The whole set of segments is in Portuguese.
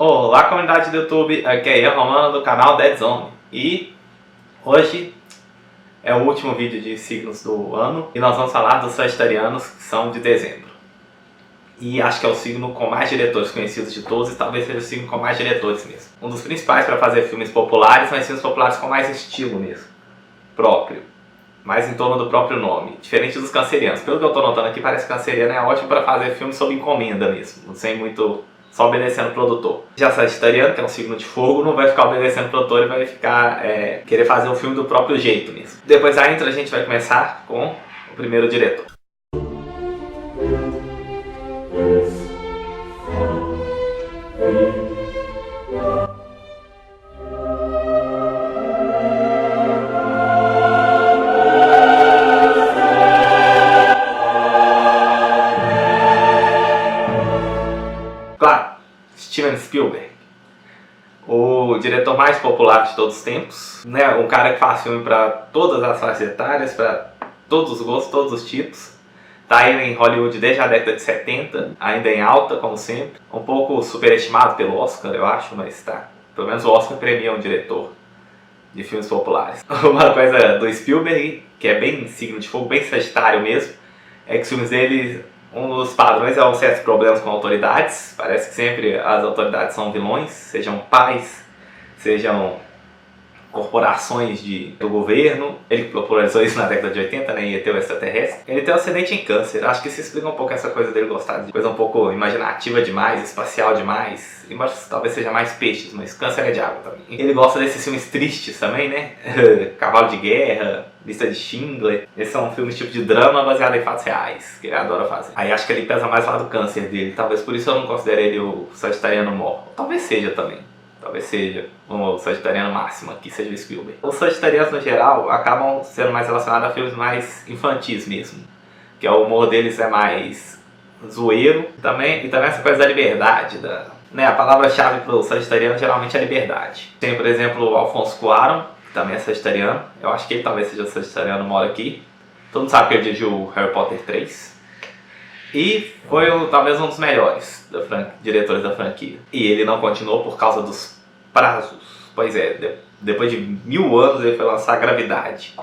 Olá, comunidade do YouTube, aqui é Ian Romano do canal Dead Zone. E hoje é o último vídeo de signos do ano e nós vamos falar dos sagitarianos, que são de dezembro. E acho que é o signo com mais diretores conhecidos de todos e talvez seja o signo com mais diretores mesmo. Um dos principais para fazer filmes populares, mas filmes populares com mais estilo mesmo, próprio. Mais em torno do próprio nome, diferente dos cancerianos. Pelo que eu estou notando aqui, parece que canceriano é ótimo para fazer filme sob encomenda mesmo, sem muito... só obedecendo o produtor. Já sagitariano, que é um signo de fogo, não vai ficar obedecendo o produtor e vai ficar querer fazer o filme do próprio jeito mesmo. Depois da intro a gente vai começar com o primeiro diretor. Claro, Steven Spielberg, o diretor mais popular de todos os tempos, né? Um cara que faz filme para todas as faixas etárias, para todos os gostos, todos os tipos. Tá aí em Hollywood desde a década de 70, ainda em alta, como sempre. Um pouco superestimado pelo Oscar, eu acho, mas tá. Pelo menos o Oscar premia um diretor de filmes populares. Uma coisa do Spielberg, que é bem signo de fogo, bem sagitário mesmo, é que os filmes dele... um dos padrões é um certos problemas com autoridades. Parece que sempre as autoridades são vilões, sejam pais, sejam corporações do governo. Ele popularizou isso na década de 80, né, ET o extraterrestre. Ele tem um ascendente em câncer, acho que isso explica um pouco essa coisa dele gostar de coisa um pouco imaginativa demais, espacial demais. Embora talvez seja mais peixes, mas câncer é de água também. Ele gosta desses filmes tristes também, né? Cavalo de Guerra, Lista de Schindler. Esses são filmes tipo de drama baseado em fatos reais, que ele adora fazer. Aí acho que ele pesa mais lá do câncer dele. Talvez por isso eu não considere ele o sagitariano mor. Talvez seja também. Talvez seja o sagitariano máximo aqui, seja o Spielberg. Os sagitarianos, no geral, acabam sendo mais relacionados a filmes mais infantis mesmo. Que o humor deles é mais zoeiro. E também essa coisa da liberdade, né? A palavra-chave para o sagitariano geralmente é liberdade. Tem, por exemplo, o Alfonso Cuarón, que também é sagitariano. Eu acho que ele talvez seja sagitariano, mora aqui. Todo mundo sabe que ele dirigiu o Harry Potter 3. E foi talvez um dos melhores diretores da franquia. E ele não continuou por causa dos prazos. Pois é, depois de 1000 anos ele foi lançar Gravidade.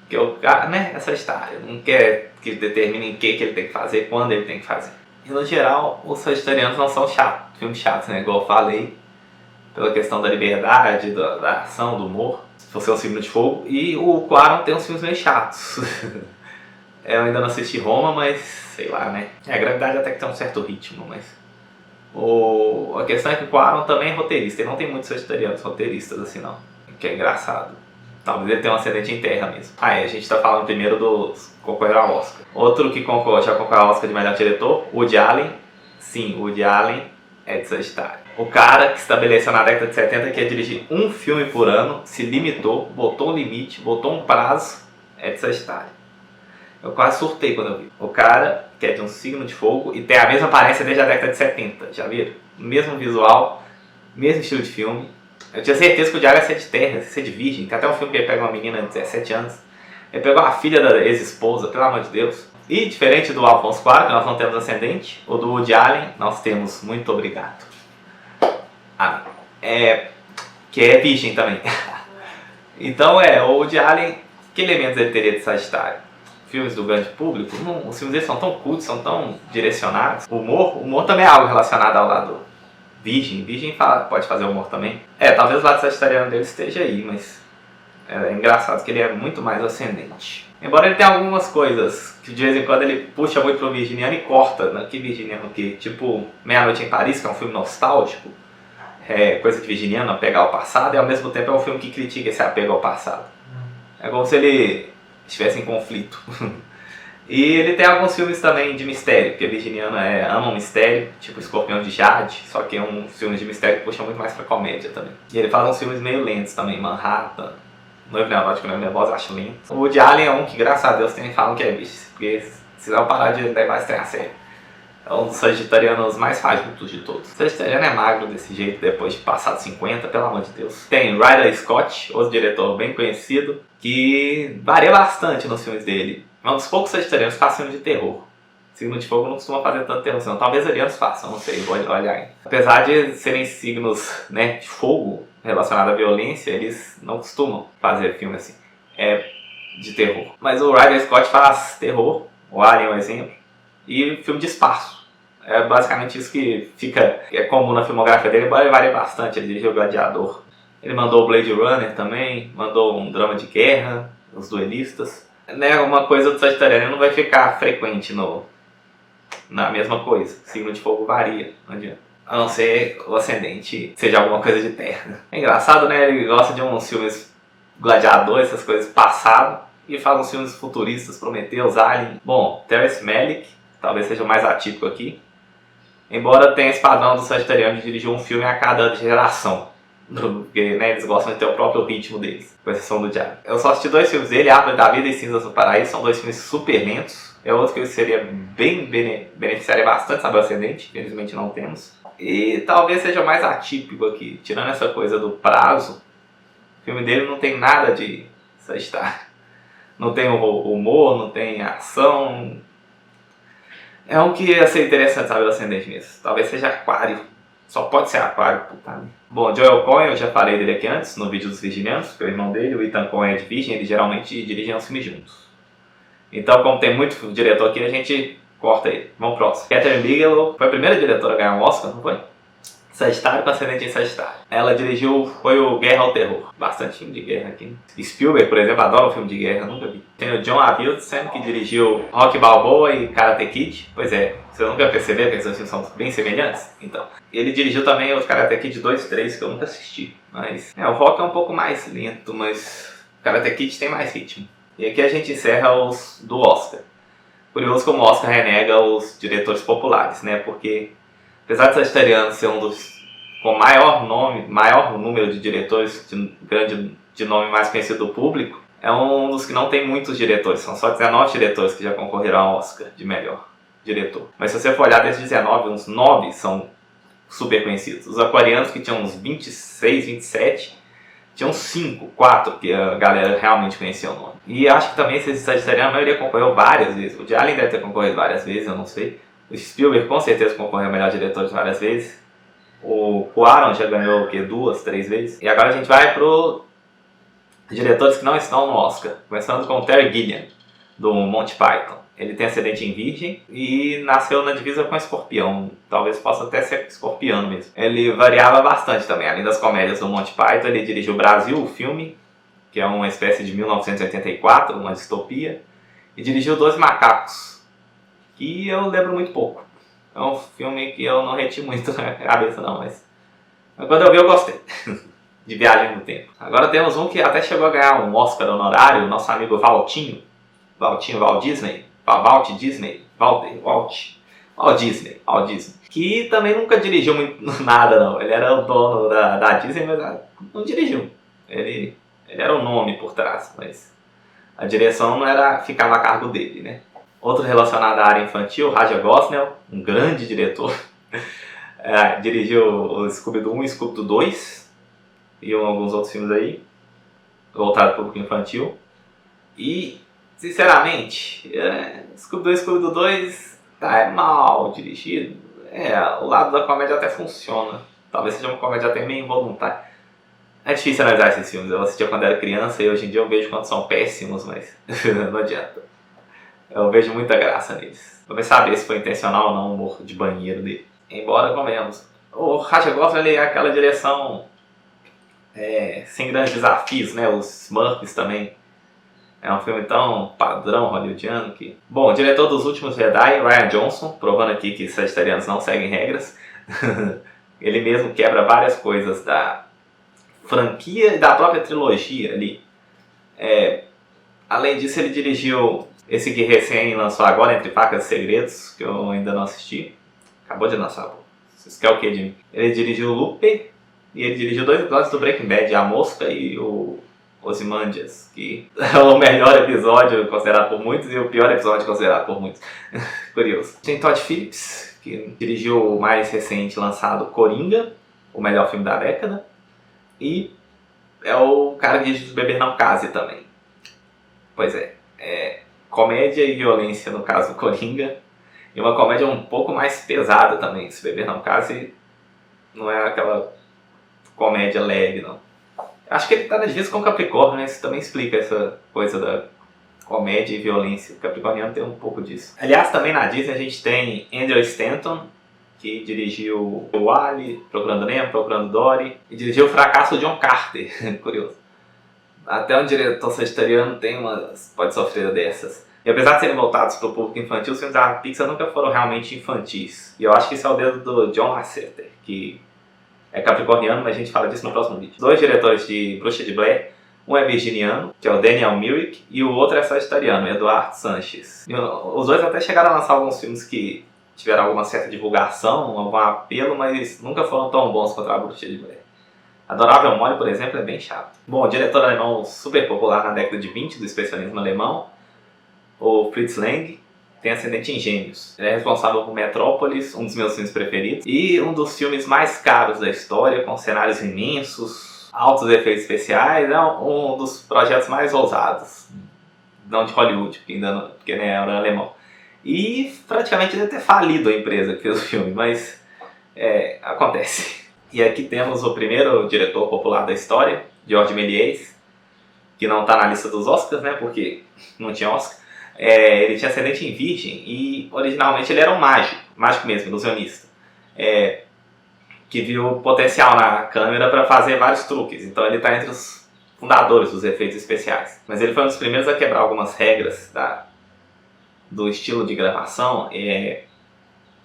Que o cara, né, essa história, não quer que determine o que ele tem que fazer, quando ele tem que fazer. E no geral, os sagitarianos não são chatos, filmes chatos, né, igual eu falei. Pela questão da liberdade, da ação, do humor. Se fosse um signo de fogo. E o Cuarón tem uns filmes meio chatos. Eu ainda não assisti Roma, mas sei lá, né? A Gravidade até que tem um certo ritmo, mas... a questão é que o Cuarón também é roteirista. Ele não tem muitos sagitarianos roteiristas assim, não. Que é engraçado. Talvez ele tenha um ascendente em terra mesmo. A gente tá falando primeiro dos concorrer ao Oscar. Outro que já concorreu ao Oscar de melhor diretor, Woody Allen. Sim, Woody Allen é de Sagitário. O cara que estabeleceu na década de 70 que ia dirigir um filme por ano, se limitou, botou um limite, botou um prazo, é de Sagitário. Eu quase surtei quando eu vi. O cara, que é de um signo de fogo e tem a mesma aparência desde a década de 70, já viram? Mesmo visual, mesmo estilo de filme. Eu tinha certeza que o Diário ia ser de terra, ia ser de virgem. Tem até um filme que ele pega uma menina de 17 anos. Ele pegou a filha da ex-esposa, pelo amor de Deus. E diferente do Alfonso Cuarón, que nós não temos ascendente, ou do Woody Allen, nós temos muito obrigado. Que é virgem também. Então o Woody Allen, que elementos ele teria de Sagitário? Filmes do grande público, os filmes deles são tão cultos, são tão direcionados. O humor também é algo relacionado ao lado virgem. Virgem pode fazer humor também. Talvez o lado sagitariano dele esteja aí, mas é engraçado que ele é muito mais ascendente. Embora ele tenha algumas coisas que de vez em quando ele puxa muito pro virginiano e corta, né? Que virginiano que tipo Meia-Noite em Paris, que é um filme nostálgico, coisa de virginiano, apegar ao passado, e ao mesmo tempo é um filme que critica esse apego ao passado. É como se ele estivesse em conflito. E ele tem alguns filmes também de mistério, porque virginiano ama um mistério, tipo Escorpião de Jade, só que é um filme de mistério que puxa muito mais pra comédia também. E ele faz uns filmes meio lentos também, Manhattan, Noivo Neurótico, Noivo Nervoso, eu acho lento. O Woody Allen é um que, graças a Deus, falam que é bicho, porque se não parar de levar esse trem a sério. É um dos sagitarianos mais fajutos de todos. O sagitariano é magro desse jeito depois de passar de 50, pelo amor de Deus. Tem Ridley Scott, outro diretor bem conhecido, que varia bastante nos filmes dele. É um dos poucos sagitarianos que faz filme de terror. Signo de fogo não costuma fazer tanto terror assim. Talvez arianos façam, não sei, vou olhar aí. Apesar de serem signos, né, de fogo relacionados à violência, eles não costumam fazer filme assim. É de terror. Mas o Ridley Scott faz terror, o Alien é um exemplo, e filme de espaço. É basicamente isso que é comum na filmografia dele, embora ele varie bastante. Ele dirigiu o Gladiador. Ele mandou o Blade Runner também, mandou um drama de guerra, Os Duelistas. Né, uma coisa do Sagitariano não vai ficar frequente na mesma coisa. O signo de fogo varia, não adianta. A não ser o ascendente seja alguma coisa de terra. É engraçado, né? Ele gosta de uns filmes Gladiador, essas coisas passado, e faz uns filmes futuristas, Prometheus, Alien. Bom, Terrence Malick, talvez seja o mais atípico aqui. Embora tenha esse padrão do Sagitariano de dirigir um filme a cada geração. Porque, né, eles gostam de ter o próprio ritmo deles, com exceção do Diário. Eu só assisti 2 filmes dele, Árvore da Vida e Cinzas do Paraíso, são 2 filmes super lentos. É outro que seria beneficiaria bastante, sabe, o ascendente, infelizmente não temos. E talvez seja mais atípico aqui, tirando essa coisa do prazo, o filme dele não tem nada de Sagitário. Não tem humor, não tem ação. É um que ia ser interessante saber o ascendente nisso. Talvez seja Aquário. Só pode ser Aquário, puta merda. Bom, Joel Cohen, eu já falei dele aqui antes, no vídeo dos Virginianos, que é o irmão dele, o Ethan Cohen é de Virgem, eles geralmente dirigem os filmes juntos. Então, como tem muito diretor aqui, a gente corta ele. Vamos pro próximo. Catherine Bigelow foi a primeira diretora a ganhar um Oscar, não foi? Sagitário com ascendente em Sagitário. Ela dirigiu, foi o Guerra ao Terror. Bastante filme de guerra aqui. Spielberg, por exemplo, adora um filme de guerra, nunca vi. Tem o John Avildsen, que dirigiu Rocky Balboa e Karate Kid. Pois é, você nunca percebeu que esses filmes são bem semelhantes? Então, ele dirigiu também os Karate Kid 2 e 3, que eu nunca assisti. Mas, o Rocky é um pouco mais lento, mas o Karate Kid tem mais ritmo. E aqui a gente encerra os do Oscar. Curioso como o Oscar renega os diretores populares, né? Porque apesar de Sagitariano ser um dos com maior número de diretores de nome mais conhecido do público, é um dos que não tem muitos diretores. São só 19 diretores que já concorreram ao Oscar de melhor diretor. Mas se você for olhar desses 19, uns 9 são super conhecidos. Os aquarianos, que tinham uns 26, 27, tinham 4 que a galera realmente conhecia o nome. E acho que também esse Sagitariano, a maioria concorreu várias vezes. O de Allen deve ter concorrido várias vezes, eu não sei. O Spielberg com certeza concorreu ao melhor diretor várias vezes. O Cuarón já ganhou o quê? 2, 3 vezes. E agora a gente vai pro diretores que não estão no Oscar. Começando com o Terry Gilliam, do Monty Python. Ele tem ascendente em Virgem e nasceu na divisa com Escorpião. Talvez possa até ser escorpiano mesmo. Ele variava bastante também. Além das comédias do Monty Python, ele dirigiu Brasil, o filme, que é uma espécie de 1984, uma distopia. E dirigiu 12 Macacos, que eu lembro muito pouco. É um filme que eu não reti muito na cabeça não, mas quando eu vi eu gostei. De Viagem no Tempo. Agora temos um que até chegou a ganhar um Oscar honorário, o nosso amigo Walt Disney, que também nunca dirigiu muito nada não. Ele era o dono da Disney, mas não dirigiu. Ele era o nome por trás, mas a direção não ficava a cargo dele, né? Outro relacionado à área infantil, Raja Gosnell, um grande diretor. Dirigiu o Scooby-Doo 1 e Scooby-Doo 2 e alguns outros filmes aí, voltado para o público infantil. E, sinceramente, Scooby-Doo e Scooby-Doo 2 é mal dirigido. O lado da comédia até funciona. Talvez seja uma comédia até meio involuntária. É difícil analisar esses filmes. Eu assistia quando era criança e hoje em dia eu vejo quando são péssimos, mas não adianta. Eu vejo muita graça neles. Vamos saber se foi intencional ou não o humor de banheiro dele. Embora, convenhamos, o Raja Gosnell é aquela direção sem grandes desafios, né? Os Smurfs também. É um filme tão padrão hollywoodiano que... Bom, o diretor dos últimos Jedi, Rian Johnson, provando aqui que sagitarianos não seguem regras. Ele mesmo quebra várias coisas da franquia e da própria trilogia ali. Além disso, ele dirigiu esse que recém lançou agora, Entre Facas e Segredos, que eu ainda não assisti. Acabou de lançar, pô. Vocês querem o que de mim? Ele dirigiu Looper e ele dirigiu 2 episódios do Breaking Bad, A Mosca e o Ozymandias, que é o melhor episódio considerado por muitos e o pior episódio considerado por muitos. Curioso. Tem Todd Phillips, que dirigiu o mais recente lançado Coringa, o melhor filme da década. E é o cara que dirigiu Beber Não Case também. Pois comédia e violência no caso Coringa. E uma comédia um pouco mais pesada também, Se Beber Não Case não é aquela comédia leve, não. Acho que ele tá na divisa com o Capricórnio, né? Isso também explica essa coisa da comédia e violência. O Capricorniano tem um pouco disso. Aliás, também na Disney a gente tem Andrew Stanton, que dirigiu o Ali, Procurando Nemo, Procurando Dory, e dirigiu o fracasso de John Carter. Curioso. Até um diretor sagitariano pode sofrer dessas. E apesar de serem voltados para o público infantil, os filmes da Pixar nunca foram realmente infantis. E eu acho que isso é o dedo do John Lasseter, que é capricorniano, mas a gente fala disso no próximo vídeo. 2 diretores de Bruxa de Blair, um é virginiano, que é o Daniel Myrick, e o outro é sagitariano, Eduardo Sanches. Os dois até chegaram a lançar alguns filmes que tiveram alguma certa divulgação, algum apelo, mas nunca foram tão bons quanto a Bruxa de Blair. Adorável Molly, por exemplo, é bem chato. Bom, o diretor alemão super popular na década de 20 do expressionismo alemão, o Fritz Lang, tem ascendente em Gêmeos. Ele é responsável por Metrópolis, um dos meus filmes preferidos, e um dos filmes mais caros da história, com cenários imensos, altos efeitos especiais. É um dos projetos mais ousados, não de Hollywood, porque era alemão. E praticamente deve ter falido a empresa que fez o filme, mas acontece. E aqui temos o primeiro diretor popular da história, Georges Méliès, que não está na lista dos Oscars, né, porque não tinha Oscar. Ele tinha ascendente em Virgem e originalmente ele era um mágico mesmo, ilusionista, que viu potencial na câmera para fazer vários truques. Então ele está entre os fundadores dos efeitos especiais. Mas ele foi um dos primeiros a quebrar algumas regras do estilo de gravação,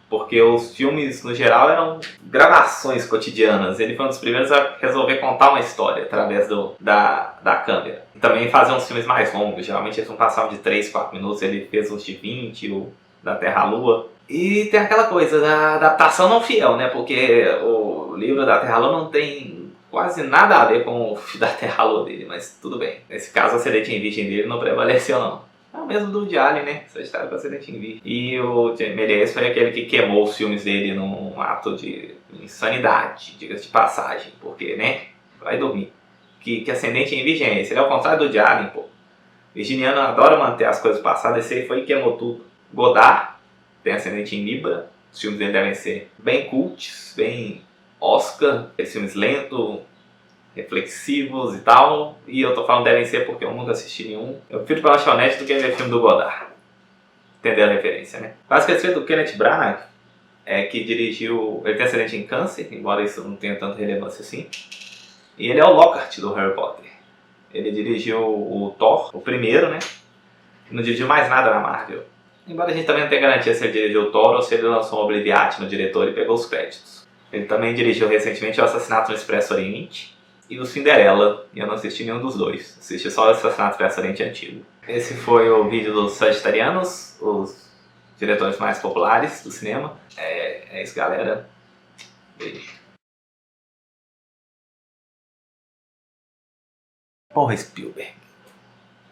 porque os filmes, no geral, eram gravações cotidianas. Ele foi um dos primeiros a resolver contar uma história através da câmera. E também fazer uns filmes mais longos. Geralmente eles não passavam de 3, 4 minutos. Ele fez uns de 20, o da Terra à Lua. E tem aquela coisa da adaptação não fiel, né? Porque o livro da Terra à Lua não tem quase nada a ver com o da Terra à Lua dele. Mas tudo bem. Nesse caso, a ascendente em Virgem dele não prevaleceu, não. É o mesmo do Alien, né? Sagitário com ascendente em Virgem. E o Méliès foi aquele que queimou os filmes dele num ato de insanidade, diga-se de passagem. Porque, né? Vai dormir. Que ascendente em Virgem é esse? Ele é o contrário do Alien, pô. Virginiano adora manter as coisas passadas. Esse aí foi e queimou tudo. Godard tem ascendente em Libra. Os filmes dele devem ser bem cults, bem Oscar. Aqueles filmes lentos, reflexivos e tal, e eu tô falando devem ser porque eu nunca assisti nenhum. Eu prefiro pra lanchonete do que ver filme do Godard. Entender a referência, né? Quase que do Kenneth Branagh, que dirigiu... Ele tem ascendente em Câncer, embora isso não tenha tanta relevância assim. E ele é o Lockhart do Harry Potter. Ele dirigiu o Thor, o primeiro, né? Não dirigiu mais nada na Marvel. Embora a gente também não tenha garantia se ele dirigiu o Thor ou se ele lançou um Obliviate no diretor e pegou os créditos. Ele também dirigiu recentemente o Assassinato no Expresso Oriente e o Cinderela, e eu não assisti nenhum dos dois. Assisti só o Assassinato no Expresso Oriente antigo. Esse foi o vídeo dos Sagitarianos, os diretores mais populares do cinema. É isso, galera. Beijo. Porra, Spielberg.